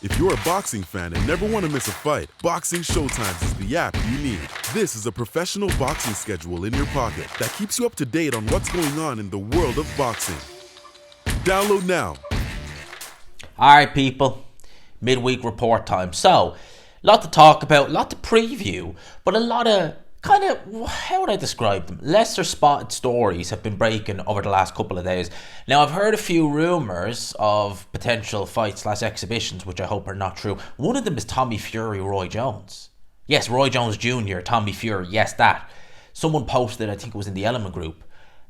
If you're a boxing fan and never want to miss a fight, Boxing Showtimes is the app you need. This is a professional boxing schedule in your pocket that keeps you up to date on what's going on in the world of boxing. Download now. Alright people, midweek report time. So, a lot to talk about, a lot to preview, but a lot of kind of, how would I describe them? Lesser spotted stories have been breaking over the last couple of days. Now, I've heard a few rumours of potential fights/exhibitions, which I hope are not true. One of them is Tommy Fury, Roy Jones. Yes, Roy Jones Jr., Tommy Fury, yes, that. Someone posted, I think it was in the Element group,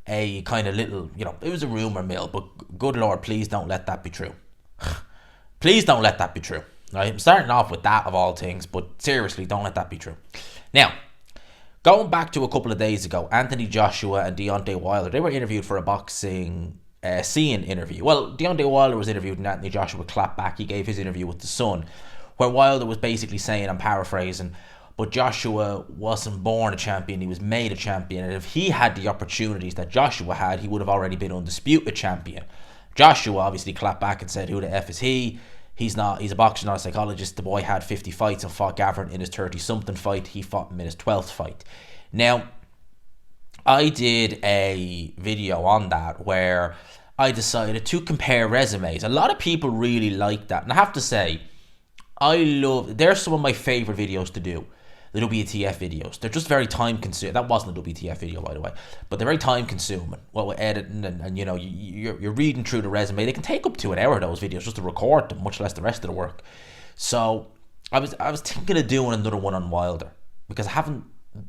a kind of little, it was a rumour mill, but good Lord, please don't let that be true. Please don't let that be true. Right? I'm starting off with that of all things, but seriously, don't let that be true. Now, going back to a couple of days ago, Anthony Joshua and Deontay Wilder, they were interviewed for a boxing scene interview. Well, Deontay Wilder was interviewed and Anthony Joshua clapped back. He gave his interview with The Sun, where Wilder was basically saying, I'm paraphrasing, but Joshua wasn't born a champion, he was made a champion. And if he had the opportunities that Joshua had, he would have already been undisputed champion. Joshua obviously clapped back and said, who the F is he? He's a boxer, not a psychologist. The boy had 50 fights and fought Gavin in his 30-something fight. He fought him in his 12th fight. Now, I did a video on that where I decided to compare resumes. A lot of people really like that. And I have to say, they're some of my favourite videos to do. The WTF videos. They're just very time consuming. That wasn't a WTF video, by the way. But they're very time consuming. Well, with editing and you're reading through the resume. They can take up to an hour, those videos, just to record them, much less the rest of the work. So I was thinking of doing another one on Wilder. Because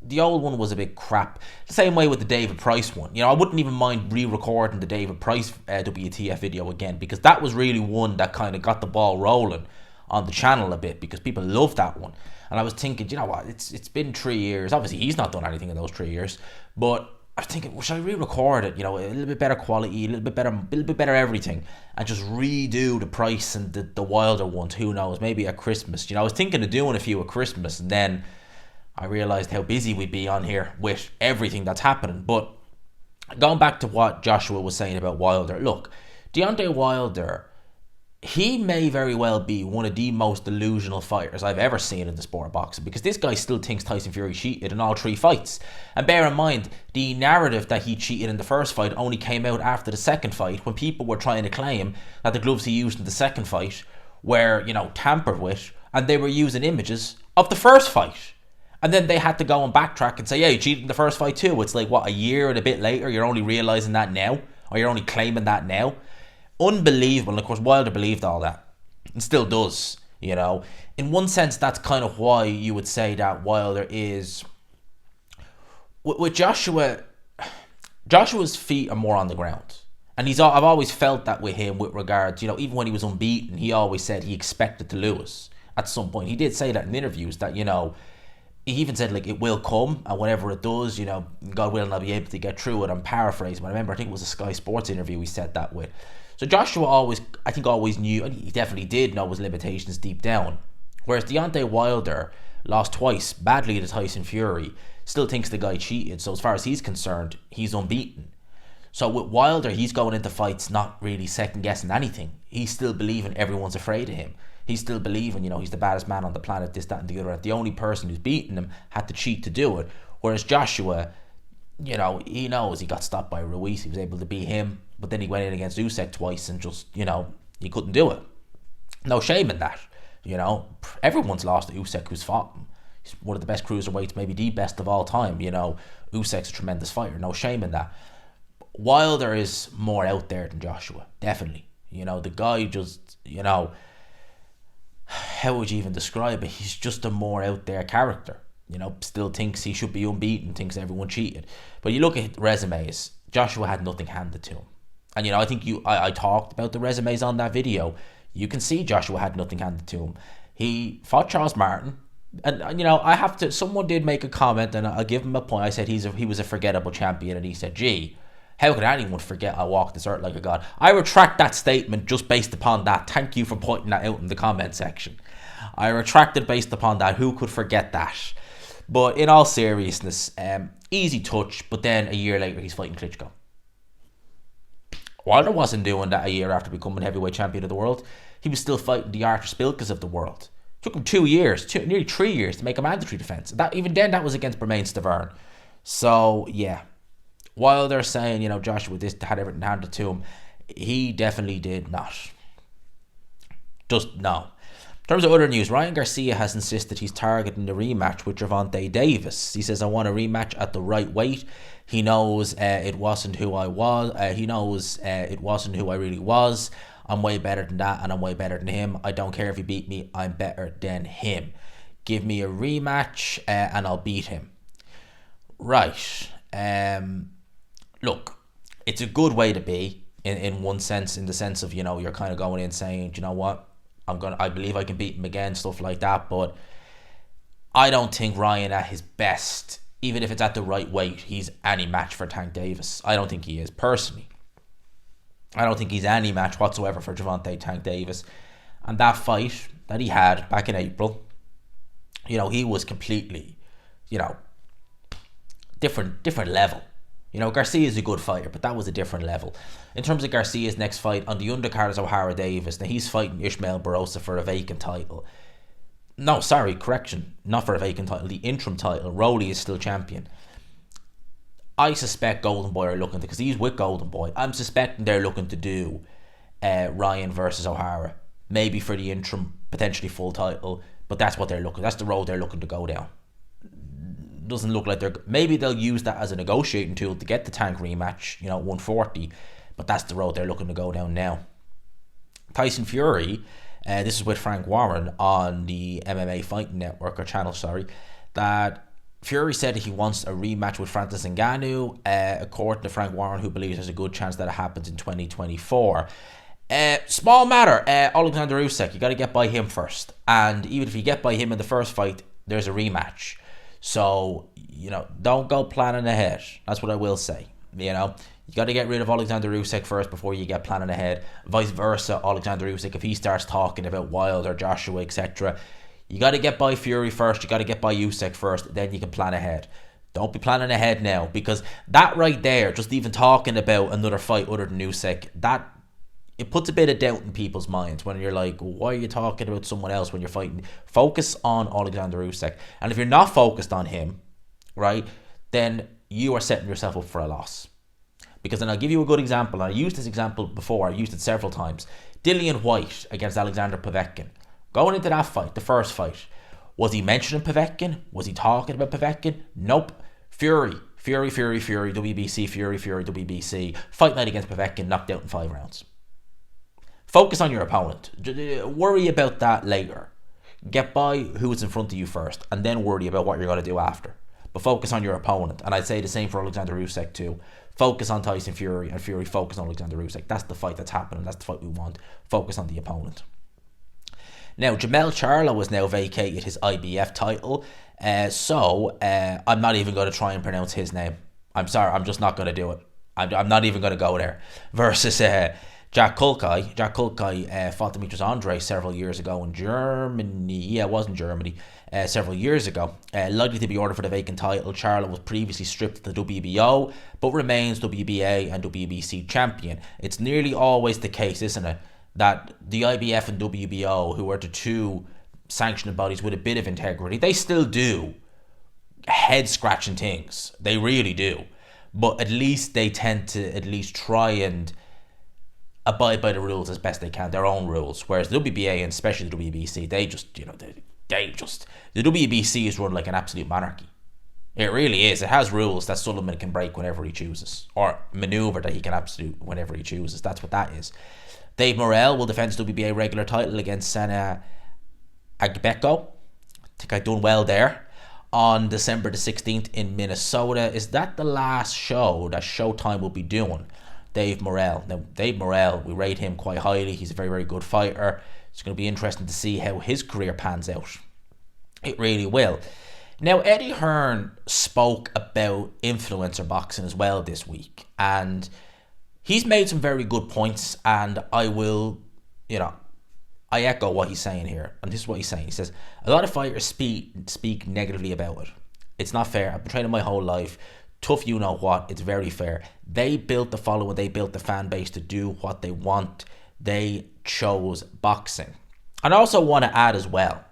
the old one was a bit crap. The same way with the David Price one. I wouldn't even mind re-recording the David Price WTF video again. Because that was really one that kind of got the ball rolling on the channel a bit. Because people love that one. And I was thinking, you know what, it's been 3 years. Obviously, he's not done anything in those 3 years. But I was thinking, well, should I re-record it? A little bit better quality, a little bit better everything. And just redo the Price and the Wilder ones. Who knows, maybe at Christmas. I was thinking of doing a few at Christmas. And then I realised how busy we'd be on here with everything that's happening. But going back to what Joshua was saying about Wilder. Look, Deontay Wilder, he may very well be one of the most delusional fighters I've ever seen in the sport of boxing, because this guy still thinks Tyson Fury cheated in all 3 fights. And bear in mind, the narrative that he cheated in the first fight only came out after the second fight, when people were trying to claim that the gloves he used in the second fight were, tampered with, and they were using images of the first fight. And then they had to go and backtrack and say, yeah, you cheated in the first fight too. It's like, what, a year and a bit later, you're only realising that now? Or you're only claiming that now? Unbelievable. And of course, Wilder believed all that and still does. In one sense, that's kind of why you would say that Wilder is, with Joshua's feet are more on the ground. And I've always felt that with him with regards, even when he was unbeaten, he always said he expected to lose at some point. He did say that in interviews that, he even said, like, it will come, and whenever it does, God willing, I'll be able to get through it. I'm paraphrasing, but I remember, I think it was a Sky Sports interview he said that with. So Joshua always knew, and he definitely did know his limitations deep down. Whereas Deontay Wilder lost twice, badly to Tyson Fury, still thinks the guy cheated. So as far as he's concerned, he's unbeaten. So with Wilder, he's going into fights not really second-guessing anything. He's still believing everyone's afraid of him. He's still believing, he's the baddest man on the planet, this, that, and the other. The only person who's beaten him had to cheat to do it. Whereas Joshua, he knows he got stopped by Ruiz. He was able to beat him. But then he went in against Usik twice and just, he couldn't do it. No shame in that. Everyone's lost to Usik who's fought him. He's one of the best cruiserweights, maybe the best of all time. Usyk's a tremendous fighter. No shame in that. Wilder is more out there than Joshua. Definitely. The guy just, how would you even describe it? He's just a more out there character. Still thinks he should be unbeaten, thinks everyone cheated. But you look at resumes, Joshua had nothing handed to him. And I think I talked about the resumes on that video. You can see Joshua had nothing handed to him. He fought Charles Martin. And I have to, someone did make a comment, and I'll give him a point. I said he was a forgettable champion, and he said, gee, how could anyone forget I walk this earth like a god? I retract that statement just based upon that. Thank you for pointing that out in the comment section. I retracted based upon that. Who could forget that? But in all seriousness, easy touch, but then a year later he's fighting Klitschko. Wilder wasn't doing that a year after becoming heavyweight champion of the world. He was still fighting the Artur Spilkas of the world. It took him 2 years, nearly 3 years to make a mandatory defence. Even then, that was against Bermain Stavern. So, yeah. Wilder saying, Joshua this had everything handed to him. He definitely did not. Just no. In terms of other news, Ryan Garcia has insisted he's targeting the rematch with Gervonta Davis. He says, I want a rematch at the right weight. He knows it wasn't who I was. He knows it wasn't who I really was. I'm way better than that, and I'm way better than him. I don't care if he beat me. I'm better than him. Give me a rematch, and I'll beat him. Right. Look, it's a good way to be in one sense, in the sense of, you're kind of going in saying, do you know what? I believe I can beat him again, stuff like that. But I don't think Ryan at his best, even if it's at the right weight, he's any match for Tank Davis. I don't think he is, personally. I don't think he's any match whatsoever for Gervonta Tank Davis. And that fight that he had back in April, he was completely, different level. Garcia is a good fighter, but that was a different level. In terms of Garcia's next fight, on the undercard is O'Hara Davis. Now, he's fighting Ishmael Barrosa for a vacant title. No, sorry, correction. Not for a vacant title, the interim title. Rowley is still champion. I suspect Golden Boy are looking to, because he's with Golden Boy, I'm suspecting they're looking to do Ryan versus O'Hara. Maybe for the interim, potentially full title, but that's the road they're looking to go down. Doesn't look like maybe they'll use that as a negotiating tool to get the Tank rematch, 140, but that's the road they're looking to go down now. Tyson Fury, this is with Frank Warren on the MMA Fighting Network, or channel, sorry, that Fury said he wants a rematch with Francis Ngannou, according to Frank Warren, who believes there's a good chance that it happens in 2024. Small matter, Alexander Usik, you got to get by him first, and even if you get by him in the first fight, there's a rematch. So, don't go planning ahead. That's what I will say. You got to get rid of Alexander Usik first before you get planning ahead. Vice versa, Alexander Usik, if he starts talking about Wilder, Joshua, etc., you got to get by Fury first. You got to get by Usik first. Then you can plan ahead. Don't be planning ahead now, because that right there, just even talking about another fight other than Usik, it puts a bit of doubt in people's minds when you're like, why are you talking about someone else when you're fighting? Focus on Alexander Usik. And if you're not focused on him, right, then you are setting yourself up for a loss. Because then I'll give you a good example. And I used this example before. I used it several times. Dillian White against Alexander Povetkin. Going into that fight, the first fight, was he mentioning Povetkin? Was he talking about Povetkin? Nope. Fury, WBC, Fury, WBC. Fight night against Povetkin, knocked out in 5 rounds. Focus on your opponent. Worry about that later. Get by who is in front of you first, and then worry about what you're going to do after. But focus on your opponent. And I'd say the same for Alexander Usik too. Focus on Tyson Fury, and Fury focus on Alexander Usik. That's the fight that's happening. That's the fight we want. Focus on the opponent. Now, Jamel Charlo has now vacated his IBF title. So I'm not even going to try and pronounce his name. I'm sorry. I'm just not going to do it. I'm not even going to go there. Versus Jack Kulkai. Jack Kulkai fought Demetrius Andrade several years ago in Germany. Yeah, it was in Germany several years ago. Likely to be ordered for the vacant title. Charlo was previously stripped of the WBO, but remains WBA and WBC champion. It's nearly always the case, isn't it, that the IBF and WBO, who are the two sanctioning bodies with a bit of integrity, they still do head-scratching things. They really do. But at least they tend to at least try and abide by the rules as best they can, their own rules. Whereas the WBA and especially the WBC, they just, the WBC is run like an absolute monarchy. It really is. It has rules that Sullivan can break whenever he chooses, or maneuver that he can absolute whenever he chooses. That's what that is. Dave Morrell will defend his WBA regular title against Sana Agbeko. I think I've done well there. On December the 16th in Minnesota. Is that the last show that Showtime will be doing? Dave Morrell. Now, Dave Morrell, we rate him quite highly. He's a very, very good fighter. It's going to be interesting to see how his career pans out. It really will. Now, Eddie Hearn spoke about influencer boxing as well this week. And he's made some very good points. And I will, I echo what he's saying here. And this is what he's saying. He says, a lot of fighters speak negatively about it. It's not fair. I've been training my whole life tough you know what, it's very fair. They built the following, they built the fan base to do what they want. They chose boxing. And I also want to add as well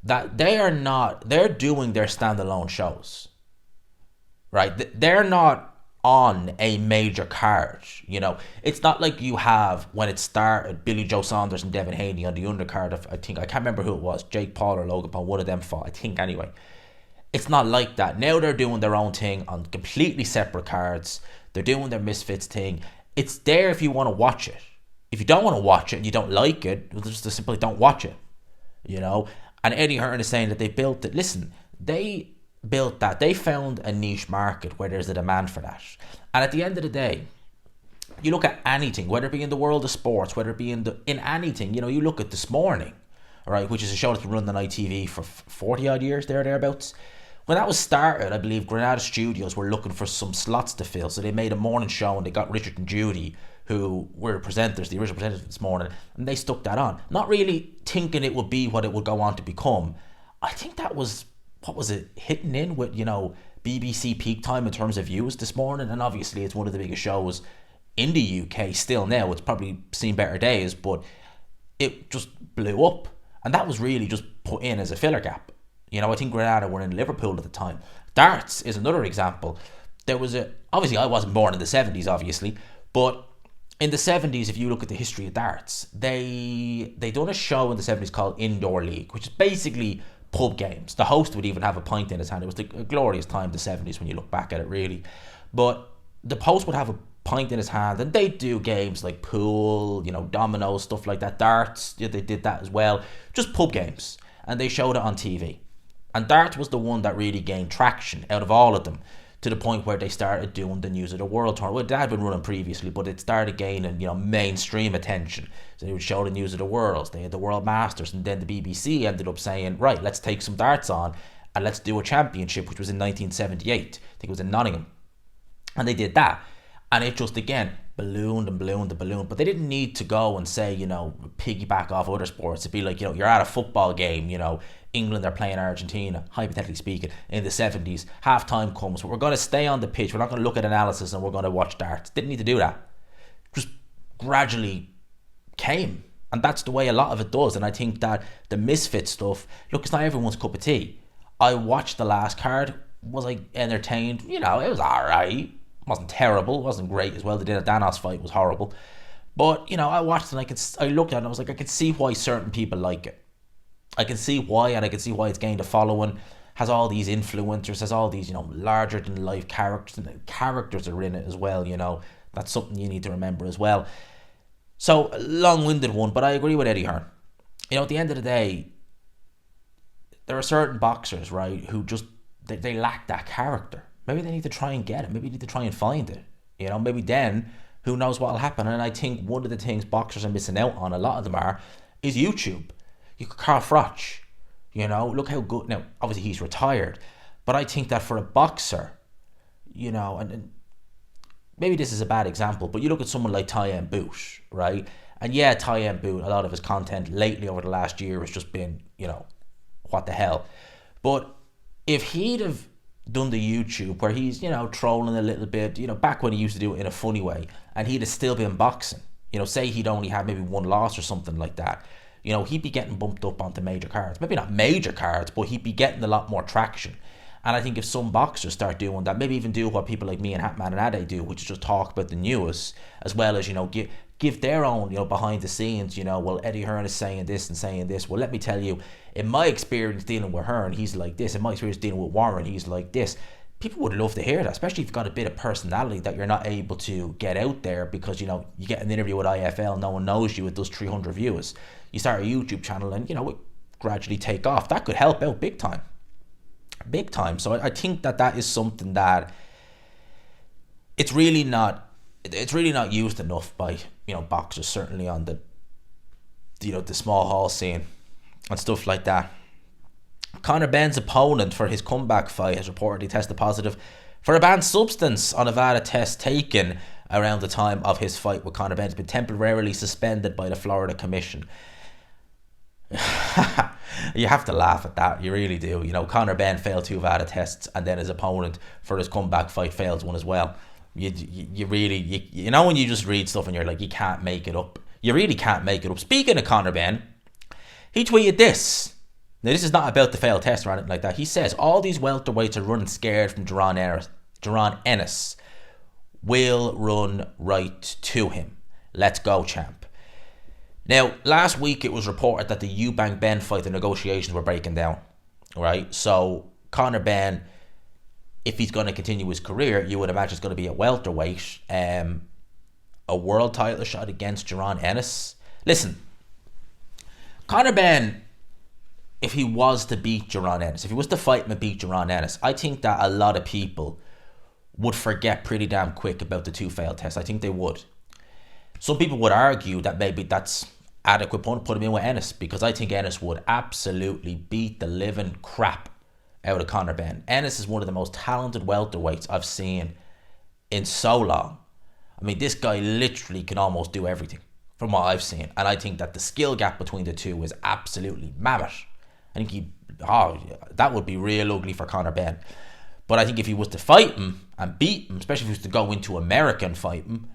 that they're doing their standalone shows, right? They're not on a major card, It's not like you have, when it started, Billy Joe Saunders and Devin Haney on the undercard of, I can't remember who it was, Jake Paul or Logan Paul, one of them fought, I think anyway. It's not like that. Now they're doing their own thing on completely separate cards. They're doing their Misfits thing. It's there if you want to watch it. If you don't want to watch it and you don't like it, just simply don't watch it, And Eddie Hearn is saying that they built it. Listen, they built that. They found a niche market where there's a demand for that. And at the end of the day, you look at anything, whether it be in the world of sports, whether it be in anything, you look at This Morning, right, which is a show that's been running on ITV for 40 odd years, thereabouts. When that was started, I believe Granada Studios were looking for some slots to fill, so they made a morning show and they got Richard and Judy, who were the original presenters This Morning, and they stuck that on. Not really thinking it would be what it would go on to become. I think that was, hitting in with, BBC peak time in terms of views This Morning, and obviously it's one of the biggest shows in the UK still now. It's probably seen better days, but it just blew up. And that was really just put in as a filler gap. I think Granada were in Liverpool at the time. Darts is another example. There was obviously I wasn't born in the 70s, obviously, but in the 70s, if you look at the history of darts, they done a show in the 70s called Indoor League, which is basically pub games. The host would even have a pint in his hand. It was a glorious time, the 70s, when you look back at it, really. But the host would have a pint in his hand, and they do games like pool, dominoes, stuff like that. Darts, they did that as well. Just pub games, and they showed it on TV. And darts was the one that really gained traction out of all of them, to the point where they started doing the News of the World tour. Well, they had been running previously, but it started gaining, mainstream attention. So they would show the News of the World. They had the World Masters, and then the BBC ended up saying, right, let's take some darts on and let's do a championship, which was in 1978. I think it was in Nottingham. And they did that. And it just, again, ballooned and ballooned and ballooned. But they didn't need to go and say, piggyback off other sports. It'd be like, you're at a football game, England are playing Argentina, hypothetically speaking, in the 70s. Half time comes, but we're going to stay on the pitch. We're not going to look at analysis and we're going to watch darts. Didn't need to do that. Just gradually came. And that's the way a lot of it does. And I think that the misfit stuff, look, it's not everyone's cup of tea. I watched the last card. Was I entertained? It was alright. It wasn't terrible. It wasn't great as well. They did a Danos fight. It was horrible. But, I watched it and I looked at it and I was like, I can see why certain people like it. I can see why, and I can see why it's gained a following. Has all these influencers, has all these, larger than life characters, and characters are in it as well, That's something you need to remember as well. So, long-winded one, but I agree with Eddie Hearn. At the end of the day, there are certain boxers, right, who just, they lack that character. Maybe they need to try and get it. Maybe they need to try and find it. Maybe then, who knows what will happen. And I think one of the things boxers are missing out on, a lot of them are, is YouTube. You could Carl Froch, look how good. Now, obviously he's retired, but I think that for a boxer, and maybe this is a bad example, but you look at someone like Tyen Boot, right? And yeah, Tyen Boot, a lot of his content lately over the last year has just been, what the hell. But if he'd have done the YouTube where he's, trolling a little bit, back when he used to do it in a funny way, and he'd have still been boxing, say he'd only had maybe one loss or something like that, he'd be getting bumped up onto major cards. Maybe not major cards, but he'd be getting a lot more traction. And I think if some boxers start doing that, maybe even do what people like me and Hatman and Ade do, which is just talk about the news, as well as, give their own, behind the scenes, well, Eddie Hearn is saying this and saying this. Well, let me tell you, in my experience dealing with Hearn, he's like this. In my experience dealing with Warren, he's like this. People would love to hear that, especially if you've got a bit of personality that you're not able to get out there because, you get an interview with IFL, no one knows you, it does 300 views. You start a YouTube channel and, it gradually take off. That could help out big time. Big time. So I think that is something that it's really not used enough by, boxers, certainly on the, the small hall scene and stuff like that. Conor Benn's opponent for his comeback fight has reportedly tested positive for a banned substance on a Nevada test taken around the time of his fight with Conor Benn. Has been temporarily suspended by the Florida Commission. You have to laugh at that. You really do. You know, Conor Benn failed 2 VADA tests, and then his opponent for his comeback fight fails one as well. You really, you know, when you just read stuff and you're like, you can't make it up. You really can't make it up. Speaking of Conor Benn, he tweeted this. Now, this is not about the failed test or anything like that. He says, all these welterweights are running scared from Jaron Ennis. Will run right to him. Let's go, champ. Now, last week it was reported that the Eubank-Benn fight, the negotiations were breaking down. Right? So, Conor Benn, if he's going to continue his career, you would imagine it's going to be a welterweight. A world title shot against Jaron Ennis. Listen, Conor Benn, if he was to beat Jaron Ennis, if he was to fight him and beat Jaron Ennis, I think that a lot of people would forget pretty damn quick about the 2 failed tests. I think they would. Some people would argue that maybe that's adequate point to put him in with Ennis, because I think Ennis would absolutely beat the living crap out of Conor Benn. Ennis is one of the most talented welterweights I've seen in so long. I mean, this guy literally can almost do everything from what I've seen. And I think that the skill gap between the two is absolutely mammoth. I think that would be real ugly for Conor Benn. But I think if he was to fight him and beat him, especially if he was to go into America and fight him,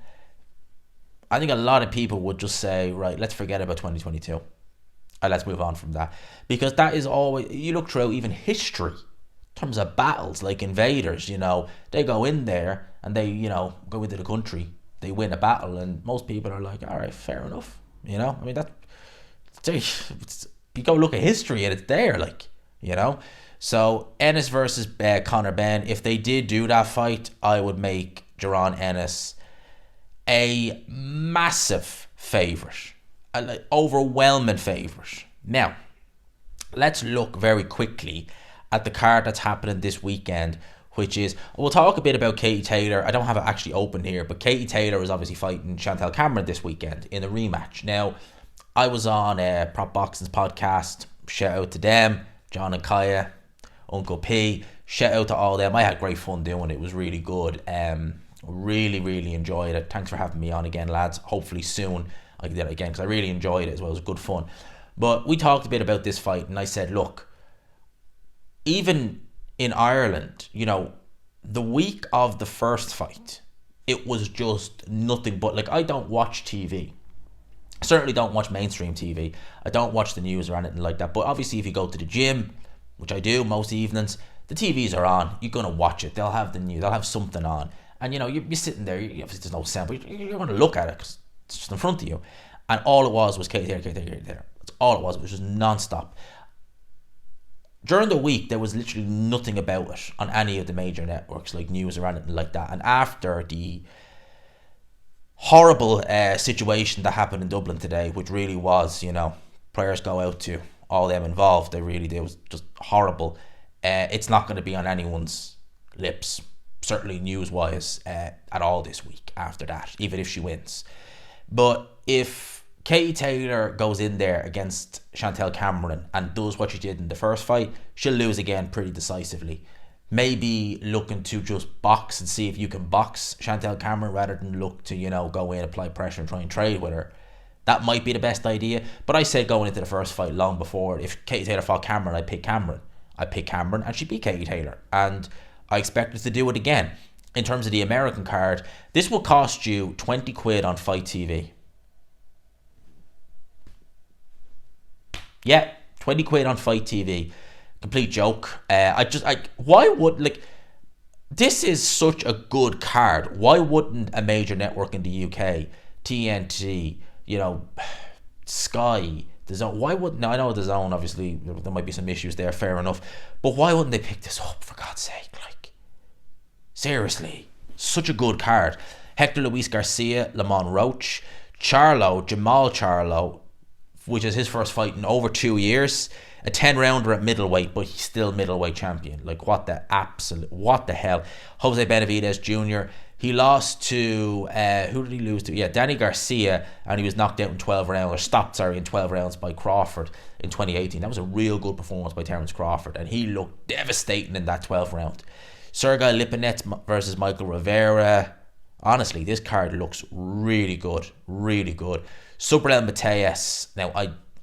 I think a lot of people would just say, right, let's forget about 2022. And let's move on from that. Because that is always, you look through even history, in terms of battles, like invaders, you know, they go in there and they, you know, go into the country, they win a battle, and most people are like, all right, fair enough. You know, I mean, you go look at history and it's there, like, you know. So Ennis versus Conor Benn, if they did do that fight, I would make Jaron Ennis a massive favourite, an overwhelming favourite. Now, let's look very quickly at the card that's happening this weekend, which is, we'll talk a bit about Katie Taylor. I don't have it actually open here, but Katie Taylor is obviously fighting Chantel Cameron this weekend in a rematch. Now, I was on Prop Boxing's podcast. Shout out to them, John and Kaya, Uncle P. Shout out to all them. I had great fun doing it. It was really good. Really enjoyed it. Thanks for having me on again, lads. Hopefully soon I can do it again, because I really enjoyed it as well. It was good fun. But we talked a bit about this fight, and I said, look, even in Ireland, you know, the week of the first fight, it was just nothing but, like, I don't watch TV. I certainly don't watch mainstream TV. I don't watch the news or anything like that. But obviously, if you go to the gym, which I do most evenings, the TVs are on. You're going to watch it. They'll have the news. They'll have something on. And, you know, you're sitting there. Obviously, there's no sound, but you're going to look at it because it's just in front of you. And all it was Katie Taylor. That's all it was. It was just non-stop. During the week, there was literally nothing about it on any of the major networks, like news or anything like that. And after the horrible situation that happened in Dublin today, which really was, you know, prayers go out to all them involved. They really did. It was just horrible. It's not going to be on anyone's lips, certainly news-wise, at all this week after that, even if she wins. But if Katie Taylor goes in there against Chantel Cameron and does what she did in the first fight, she'll lose again pretty decisively. Maybe looking to just box and see if you can box Chantel Cameron rather than look to, you know, go in, apply pressure and try and trade with her. That might be the best idea. But I said going into the first fight long before, if Katie Taylor fought Cameron, I'd pick Cameron. I'd pick Cameron and she beat Katie Taylor. And I expect her to do it again. In terms of the American card, this will cost you 20 quid on Fight TV. Yeah, 20 quid on Fight TV. Complete joke. Why would, like, this is such a good card. Why wouldn't a major network in the UK, TNT, you know, Sky, the Zone, why wouldn't, now I know the Zone, obviously, there might be some issues there, fair enough, but why wouldn't they pick this up, for God's sake? Like, seriously, such a good card. Hector Luis Garcia, Lamont Roach, Jamal Charlo, which is his first fight in over 2 years, a 10-rounder at middleweight, but he's still middleweight champion. Like, what the hell? Jose Benavidez Jr., he lost to, who did he lose to? Yeah, Danny Garcia, and he was knocked out in 12 rounds, or stopped, in 12 rounds by Crawford in 2018. That was a real good performance by Terence Crawford, and he looked devastating in that 12 round. Sergei Lipinets versus Michael Rivera. Honestly, this card looks really good, really good. Subriel Mateus. Now,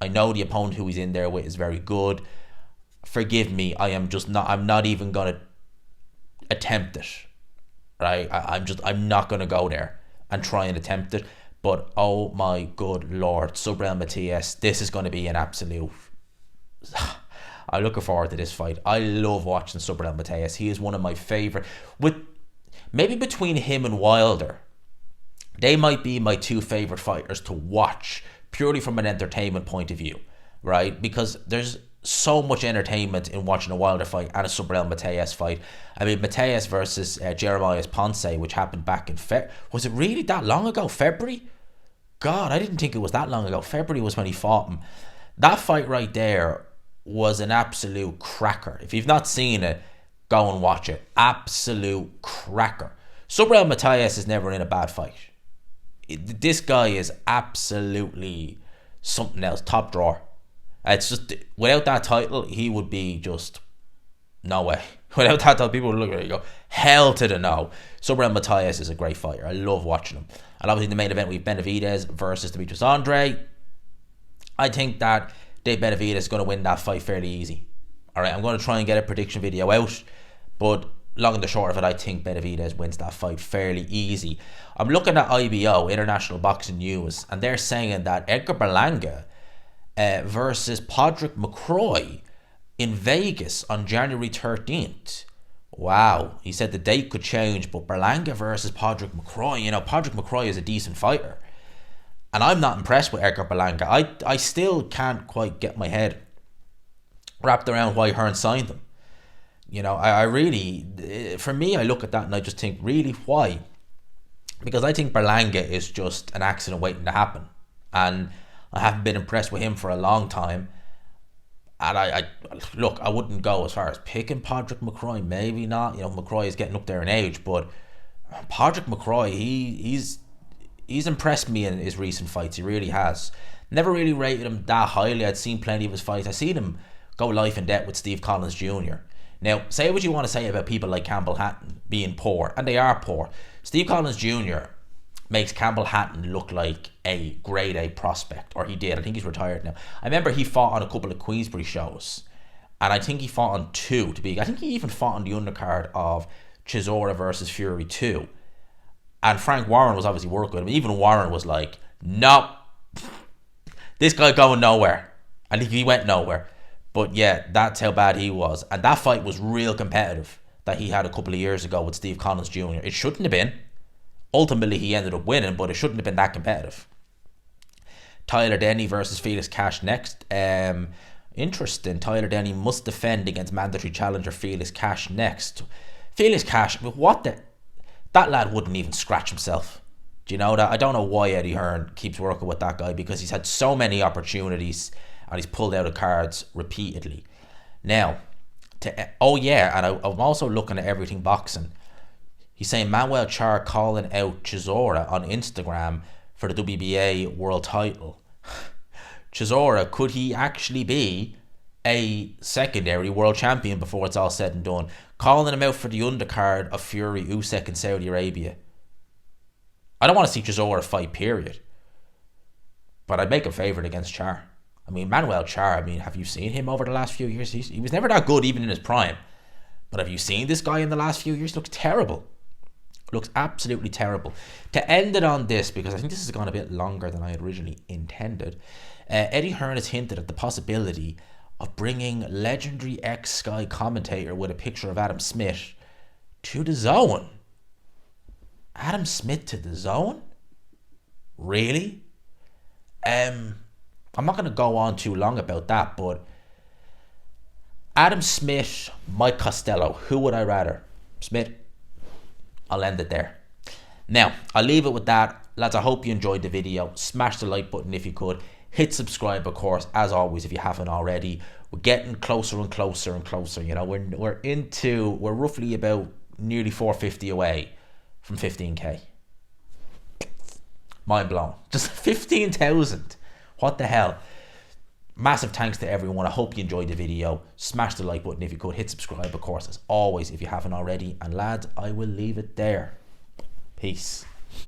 I I know the opponent who he's in there with is very good. Forgive me, I'm not even going to attempt it. Right? I'm not going to go there and try and attempt it. But oh my good lord, Subriel Matias, this is going to be an absolute... I'm looking forward to this fight. I love watching Subriel Matias. He is one of my favourite. With maybe between him and Wilder, they might be my two favourite fighters to watch, purely from an entertainment point of view, right? Because there's so much entertainment in watching a Wilder fight and a Subriel Matias fight. I mean, Matias versus Jeremiah Ponce, which happened back in was it really that long ago? February? God, I didn't think it was that long ago. February was when he fought him. That fight right there was an absolute cracker. If you've not seen it, go and watch it. Absolute cracker. Subriel Matias is never in a bad fight. This guy is absolutely something else. Top drawer. It's just, without that title, he would be just, no way. Without that title, people would look at it and go, hell to the no. Subriel Matias is a great fighter. I love watching him. And obviously in the main event, we have Benavidez versus Demetrius Andrade. I think that Dave Benavidez is going to win that fight fairly easy. Alright, I'm going to try and get a prediction video out, but long and the short of it, I think Benavidez wins that fight fairly easy. I'm looking at IBO, International Boxing News, and they're saying that Edgar Berlanga versus Podrick McCroy in Vegas on January 13th. Wow, he said the date could change, but Berlanga versus Podrick McCroy, you know, Podrick McCroy is a decent fighter. And I'm not impressed with Edgar Berlanga. I still can't quite get my head wrapped around why Hearn signed him. You know, I really, for me, I look at that and I just think, really, why? Because I think Berlanga is just an accident waiting to happen. And I haven't been impressed with him for a long time. And I look, I wouldn't go as far as picking Podrick McCroy. Maybe not. You know, McCroy is getting up there in age. But Podrick McCroy, he's impressed me in his recent fights. He really has. Never really rated him that highly. I'd seen plenty of his fights. I've seen him go life and death with Steve Collins Jr. Now, say what you want to say about people like Campbell Hatton being poor, and they are poor. Steve Collins Jr. makes Campbell Hatton look like a grade A prospect, or he did. I think he's retired now. I remember he fought on a couple of Queensbury shows, and I think he fought on two to be. I think he even fought on the undercard of Chisora versus Fury 2. And Frank Warren was obviously working with him. Even Warren was like, no, this guy going nowhere. I think he went nowhere. But yeah, that's how bad he was. And that fight was real competitive that he had a couple of years ago with Steve Collins Jr. It shouldn't have been. Ultimately, he ended up winning, but it shouldn't have been that competitive. Tyler Denny versus Felix Cash next. Interesting. Tyler Denny must defend against mandatory challenger Felix Cash next. Felix Cash, what the... That lad wouldn't even scratch himself. Do you know that? I don't know why Eddie Hearn keeps working with that guy, because he's had so many opportunities and he's pulled out of cards repeatedly. Now, and I'm also looking at Everything Boxing. He's saying Manuel Char calling out Chisora on Instagram for the WBA world title. Chisora, could he actually be a secondary world champion before it's all said and done? Calling him out for the undercard of Fury Usik in Saudi Arabia. I don't want to see Chisora fight, period. But I'd make him favourite against Char. I mean, Manuel Char, have you seen him over the last few years? He was never that good, even in his prime. But have you seen this guy in the last few years? He looks terrible. Looks absolutely terrible. To end it on this, because I think this has gone a bit longer than I had originally intended, Eddie Hearn has hinted at the possibility of bringing legendary ex-Sky commentator with a picture of Adam Smith to the Zone. Adam Smith to the Zone? Really? I'm not going to go on too long about that, but Adam Smith, Mike Costello, who would I rather? Smith? I'll end it there. Now, I'll leave it with that. Lads, I hope you enjoyed the video. Smash the like button if you could. Hit subscribe, of course, as always, if you haven't already. We're getting closer and closer and closer. You know, we're roughly about nearly 450 away from 15k. Mind blown. Just 15,000. What the hell? Massive thanks to everyone. I hope you enjoyed the video. Smash the like button if you could. Hit subscribe, of course, as always, if you haven't already. And lads, I will leave it there. Peace.